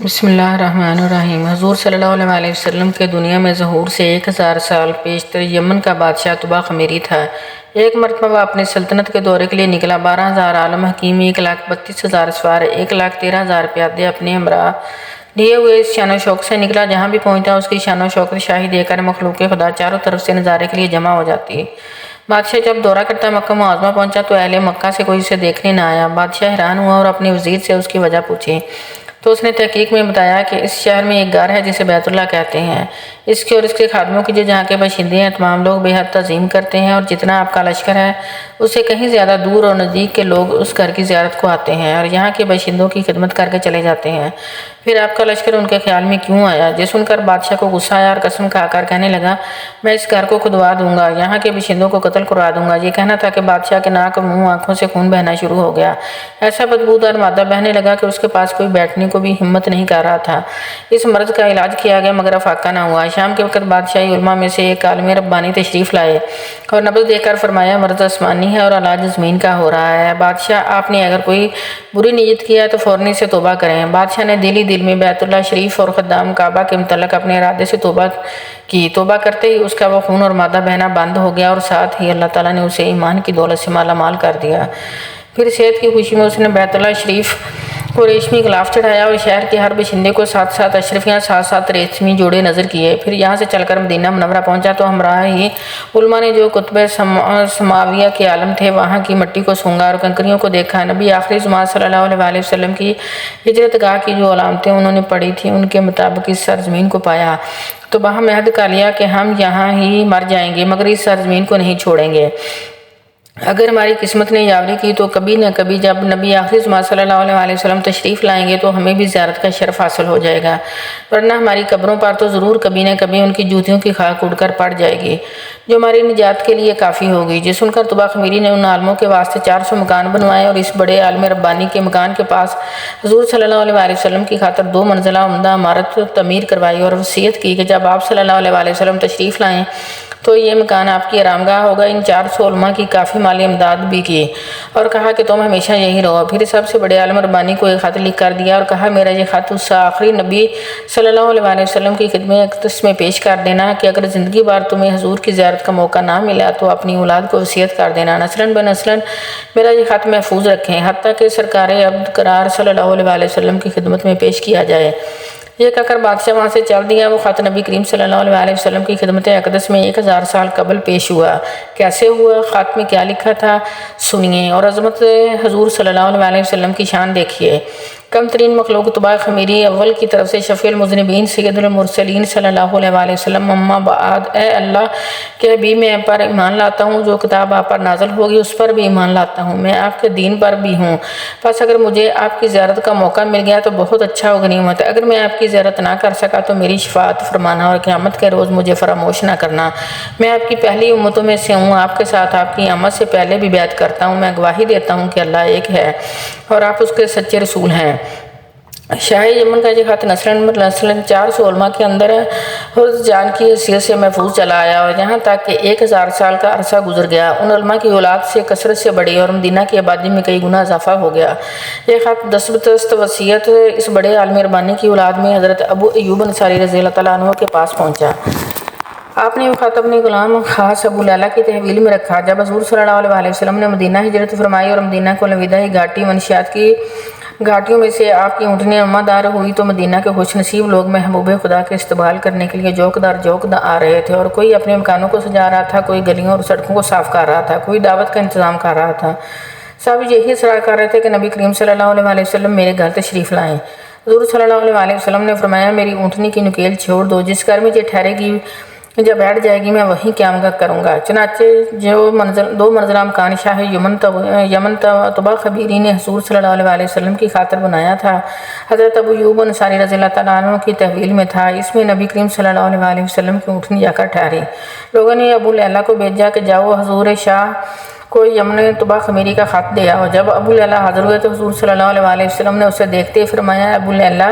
بسم اللہ الرحمن الرحیم۔ حضور صلی اللہ علیہ وسلم کے دنیا میں ظہور سے 1000 سال پیشتر یمن کا بادشاہ طبع خمیری تھا۔ ایک مرتبہ اپنی سلطنت کے دورے کے لیے نکلا۔ 12,000 عالم حکیم، 1,32,000 سوار، 1,13,000 پیادے اپنے ہمراہ لیے ہوئے اس شان و شوق سے نکلا۔ جہاں بھی پہنچتا اس کی شان و شوکت شاہی دے کر مخلوق خدا چاروں طرف سے نظارے کے لیے جمع ہو جاتی۔ بادشاہ جب دورہ کرتا مکہ معظمہ پہنچا تو اہل مکہ سے کوئی اسے دیکھنے نہ آیا۔ بادشاہ حیران ہوا اور اپنے وزیر سے اس کی وجہ پوچھی تو اس نے تحقیق میں بتایا کہ اس شہر میں ایک غار ہے جسے بیت اللہ کہتے ہیں۔ اس کے اور اس کے خادموں کی جو جہاں کے باشندے ہیں تمام لوگ بے حد تعظیم کرتے ہیں، اور جتنا آپ کا لشکر ہے اس سے کہیں زیادہ دور اور نزدیک کے لوگ اس گھر کی زیارت کو آتے ہیں اور یہاں کے باشندوں کی خدمت کر کے چلے جاتے ہیں۔ پھر آپ کا لشکر ان کے خیال میں کیوں آیا؟ یہ سن کر بادشاہ کو غصہ آیا اور قسم کھا کر کہنے لگا، میں اس گھر کو کھدوا دوں گا، یہاں کے باشندوں کو قتل کروا دوں گا۔ یہ کہنا تھا کہ بادشاہ کے ناک اور منہ آنکھوں سے خون بہنا شروع ہو گیا۔ ایسا بدبودار مادہ بہنے لگا کہ اس کے پاس کوئی بیٹھنے کو بھی ہمت نہیں کر رہا تھا۔ اس مرض کا علاج کیا گیا مگر افاقہ نہ ہوا۔ شام کے وقت بادشاہی علماء میں سے ایک عالم ربانی تشریف لائے اور نبض دیکھ کر فرمایا، مرض آسمانی ہے اور علاج زمین کا ہو رہا ہے۔ بادشاہ، آپ نے اگر کوئی بری نیت کیا ہے تو فوراً سے توبہ کریں۔ بادشاہ نے دل میں بیت اللہ شریف اور خدام کعبہ کے متعلق اپنے ارادے سے توبہ کی۔ توبہ کرتے ہی اس کا وہ خون اور مادہ بہنا بند ہو گیا اور ساتھ ہی اللہ تعالیٰ نے اسے ایمان کی دولت سے مالا مال کر دیا۔ پھر صحت کی خوشی میں اس نے بیت اللہ شریف کو ریشمی غلاف چڑھایا اور شہر کے ہر باشندے کو 7 اشرفیاں 7 ریشمی جوڑے نظر کیے۔ پھر یہاں سے چل کر مدینہ منورہ پہنچا تو ہمراہ ہی علماء نے جو کتب سماویہ کے عالم تھے وہاں کی مٹی کو سونگا اور کنکریوں کو دیکھا۔ نبی آخری زمان صلی اللہ علیہ وسلم کی ہجرت گاہ کی جو علامتیں انہوں نے پڑھی تھیں ان کے مطابق اس سرزمین کو پایا تو باہم عہد کر لیا کہ ہم یہاں ہی مر جائیں گے مگر اس سرزمین کو نہیں چھوڑیں گے۔ اگر ہماری قسمت نے یاوری کی تو کبھی نہ کبھی جب نبی آخری زمان صلی اللہ علیہ وسلم تشریف لائیں گے تو ہمیں بھی زیارت کا شرف حاصل ہو جائے گا، ورنہ ہماری قبروں پر تو ضرور کبھی نہ کبھی ان کی جوتیوں کی خاک اڑ کر پڑ جائے گی جو ہماری نجات کے لیے کافی ہوگی۔ یہ سن کر طبع خمیری نے ان عالموں کے واسطے 400 مکان بنوائے اور اس بڑے عالم ربانی کے مکان کے پاس حضور صلی اللہ علیہ وسلم کی خاطر 2 منزلہ عمدہ عمارت تعمیر کروائی اور وصیت کی کہ جب آپ صلی اللہ علیہ وسلم تشریف لائیں تو یہ مکان آپ کی آرام گاہ ہوگا۔ ان 400 علماء کی کافی مالی امداد بھی کی اور کہا کہ تم ہمیشہ یہی رہو۔ پھر سب سے بڑے عالم ربانی کو ایک خط لکھ کر دیا اور کہا، میرا یہ خط اس آخری نبی صلی اللہ علیہ وسلم کی خدمت اقدس میں پیش کر دینا کہ اگر زندگی بھر تمہیں حضور کی زیارت کا موقع نہ ملا تو اپنی اولاد کو وصیت کر دینا، نسلاً بنسلاً میرا یہ خط محفوظ رکھیں حتیٰ کہ سرکار عبد قرار صلی اللہ علیہ وسلم کی خدمت میں پیش کیا جائے۔ یہ کہہ کر بادشاہ وہاں سے چل دیا۔ وہ خط نبی کریم صلی اللہ علیہ وسلم کی خدمت اقدس میں 1000 سال قبل پیش ہوا۔ کیسے ہوا؟ خط میں کیا لکھا تھا سنیے اور عظمت حضور صلی اللہ علیہ وسلم کی شان دیکھیے۔ کم ترین مخلوق طبع خمیری اول کی طرف سے شفیع المذنبین سید المرسلین صلی اللہ علیہ وسلم، اما بعد، اے اللہ کے حبیب، میں آپ پر ایمان لاتا ہوں، جو کتاب آپ پر نازل ہوگی اس پر بھی ایمان لاتا ہوں، میں آپ کے دین پر بھی ہوں۔ بس اگر مجھے آپ کی زیارت کا موقع مل گیا تو بہت اچھا و غنیمت ہے، اگر میں آپ کی زیارت نہ کر سکا تو میری شفاعت فرمانا اور قیامت کے روز مجھے فراموش نہ کرنا۔ میں آپ کی پہلی امتوں میں سے ہوں، آپ کے ساتھ آپ کی آمد سے پہلے بھی بیعت کرتا ہوں۔ میں گواہی دیتا ہوں کہ اللہ ایک ہے اور آپ اس کے سچے رسول ہیں۔ شاہ یمن کا یہ خط نسلاً 400 علماء کے اندر حفظ جان کی حیثیت سے محفوظ چلا آیا اور یہاں تک کہ 1000 سال کا عرصہ گزر گیا۔ ان علماء کی اولاد سے کثرت سے بڑی اور مدینہ کی آبادی میں کئی گنا اضافہ ہو گیا۔ یہ خط دستبدست وصیت اس بڑے عالم ربانی کی اولاد میں حضرت ابو ایوب انصاری رضی اللہ تعالیٰ عنہ کے پاس پہنچا۔ آپ نے وہ خط اپنے غلام خاص ابو لیلہ کی تحویل میں رکھا۔ جب حضور صلی اللہ علیہ وسلم نے مدینہ ہجرت فرمائی اور مدینہ کو الوداعی گھاٹی منشیات کی گھاٹیوں میں سے آپ کی اونٹنیاں اما دار ہوئی تو مدینہ کے خوش نصیب لوگ محبوب خدا کے استقبال کرنے کے لیے جوک آ رہے تھے، اور کوئی اپنے مکانوں کو سجا رہا تھا، کوئی گلیوں اور سڑکوں کو صاف کر رہا تھا، کوئی دعوت کا انتظام کر رہا تھا۔ سب یہی اصرار کر رہے تھے کہ نبی کریم صلی اللہ علیہ وسلم میرے گھر تشریف لائیں۔ حضور صلی اللہ علیہ وسلم نے فرمایا، میری اونٹنی کی نکیل چھوڑ دو، جس گھر میں یہ ٹھہرے گی جب بیٹھ جائے گی میں وہیں قیام کروں گا۔ چنانچہ جو 2 منزلہ مکان شاہ یمن طبع خمیری نے حضور صلی اللہ علیہ وسلم کی خاطر بنایا تھا حضرت ابو ایوب انصاری رضی اللہ تعالیٰ عنہ کی تحویل میں تھا۔ اس میں نبی کریم صلی اللہ علیہ وسلم کی اونٹنی جا کر ٹھہری۔ لوگوں نے ابو لیلہ کو بھیجا کہ جاؤ حضور شاہ کو یمن طبع خمیری کا خط دے آؤ۔ جب ابو لیلہ حاضر ہوئے تو حضور صلی اللہ علیہ وسلم نے اسے دیکھتے ہی فرمایا، ابو لیلہ۔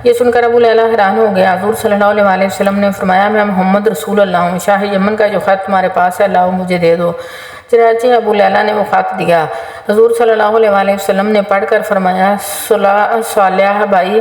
یہ سن کر ابو لیلہ حیران ہو گیا۔ حضور صلی اللہ علیہ وسلم نے فرمایا، میں محمد رسول اللہ ہوں، شاہ یمن کا جو خط تمہارے پاس ہے لاؤ مجھے دے دو۔ چنانچہ ابو لیلہ نے وہ خط دیا۔ حضور صلی اللہ علیہ وسلم نے پڑھ کر فرمایا، صالح بھائی،